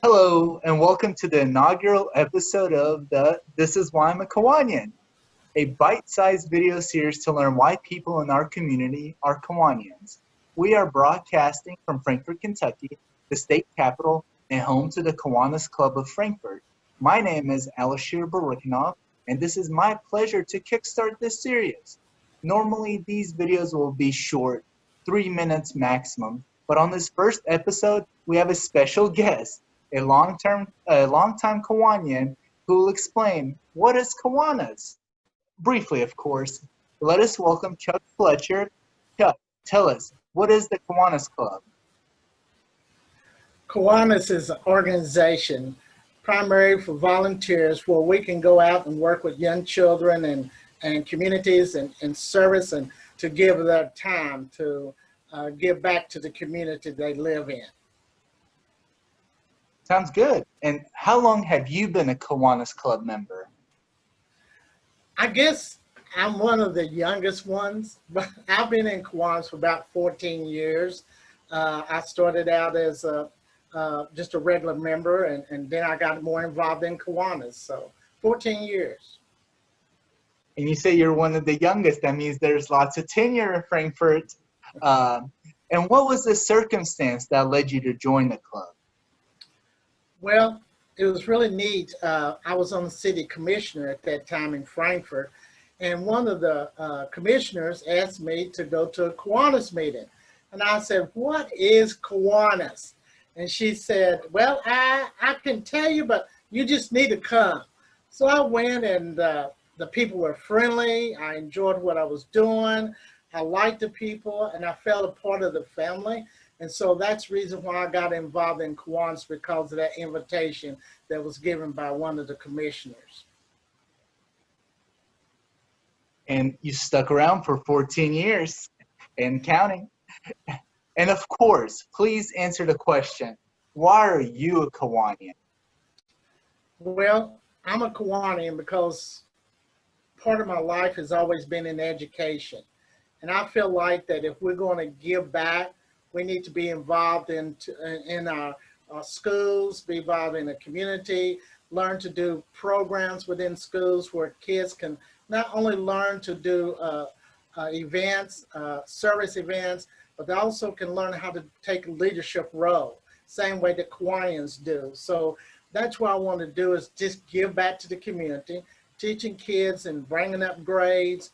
Hello, and welcome to the inaugural episode of the This Is Why I'm a Kiwanian, a bite-sized video series to learn why people in our community are Kiwanians. We are broadcasting from Frankfort, Kentucky, the state capital and home to the Kiwanis Club of Frankfort. My name is Alishir Barakanov, and this is my pleasure to kickstart this series. Normally, these videos will be short, 3 minutes maximum, but on this first episode, we have a special guest, a long-time Kiwanian who will explain what is Kiwanis. Briefly, of course, let us welcome Chuck Fletcher. Chuck, tell us, what is the Kiwanis Club? Kiwanis is an organization primarily for volunteers where we can go out and work with young children and communities and service and to give their time to give back to the community they live in. Sounds good. And how long have you been a Kiwanis Club member? I guess I'm one of the youngest ones, but I've been in Kiwanis for about 14 years. I started out as just a regular member, and then I got more involved in Kiwanis, so 14 years. And you say you're one of the youngest. That means there's lots of tenure in Frankfort. And what was the circumstance that led you to join the club? Well, it was really neat. I was on the city commissioner at that time in Frankfort, and one of the commissioners asked me to go to a Kiwanis meeting. And I said, "What is Kiwanis?" And she said, "Well, I can tell you, but you just need to come." So I went, and the people were friendly. I enjoyed what I was doing. I liked the people, and I felt a part of the family. And so that's the reason why I got involved in Kiwanis, because of that invitation that was given by one of the commissioners. And you stuck around for 14 years and counting. And of course, please answer the question, why are you a Kiwanian? Well, I'm a Kiwanian because part of my life has always been in education. And I feel like that if we're going to give back, we need to be involved in our schools, be involved in the community, learn to do programs within schools where kids can not only learn to do events, service events, but they also can learn how to take a leadership role, same way that Kiwanians do. So that's what I want to do, is just give back to the community, teaching kids and bringing up grades,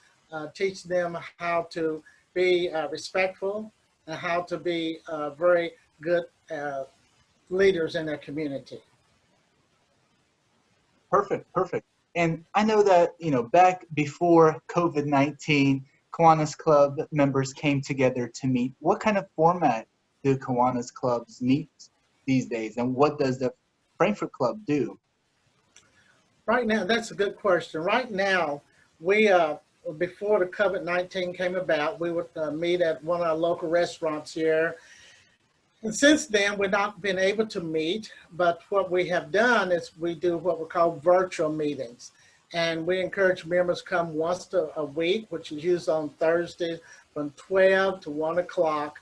teaching them how to be respectful, and how to be very good leaders in their community. Perfect. And I know that, back before COVID-19, Kiwanis Club members came together to meet. What kind of format do Kiwanis clubs meet these days? And what does the Frankfort Club do? Right now, that's a good question. Right now, we before the COVID-19 came about, we would meet at one of our local restaurants here. And since then, we've not been able to meet, but what we have done is we do what we call virtual meetings. And we encourage members to come once a week, which is usually on Thursdays from 12 to 1 o'clock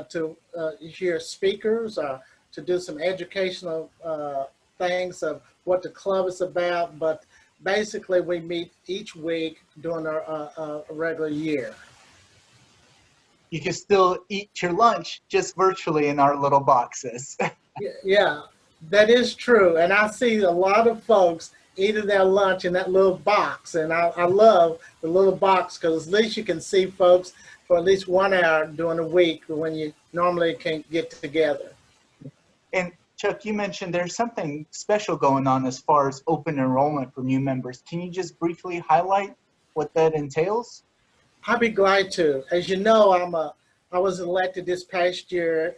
to hear speakers, to do some educational things of what the club is about. But basically, we meet each week during a regular year. You can still eat your lunch just virtually in our little boxes. Yeah, that is true. And I see a lot of folks eating their lunch in that little box. And I love the little box, because at least you can see folks for at least 1 hour during the week when you normally can't get together. And Chuck, you mentioned there's something special going on as far as open enrollment for new members. Can you just briefly highlight what that entails? I'd be glad to. As you know, I was elected this past year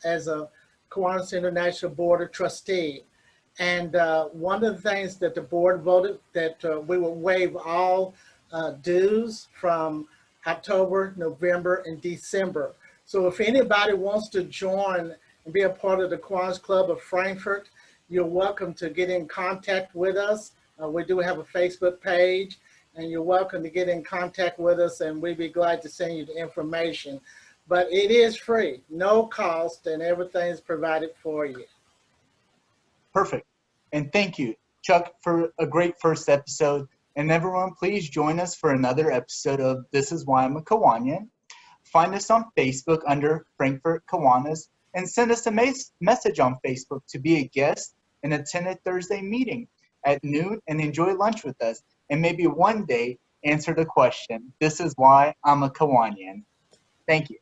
as a Kiwanis International Board of Trustee. And one of the things that the board voted that we would waive all dues from October, November, and December. So if anybody wants to join and be a part of the Kiwanis Club of Frankfort, you're welcome to get in contact with us. We do have a Facebook page, and you're welcome to get in contact with us, and we'd be glad to send you the information. But it is free, no cost, and everything is provided for you. Perfect. And thank you, Chuck, for a great first episode. And everyone, please join us for another episode of This Is Why I'm a Kiwanian. Find us on Facebook under Frankfort Kiwanis and send us a message on Facebook to be a guest and attend a Thursday meeting at noon and enjoy lunch with us. And maybe one day answer the question, this is why I'm a Kiwanian. Thank you.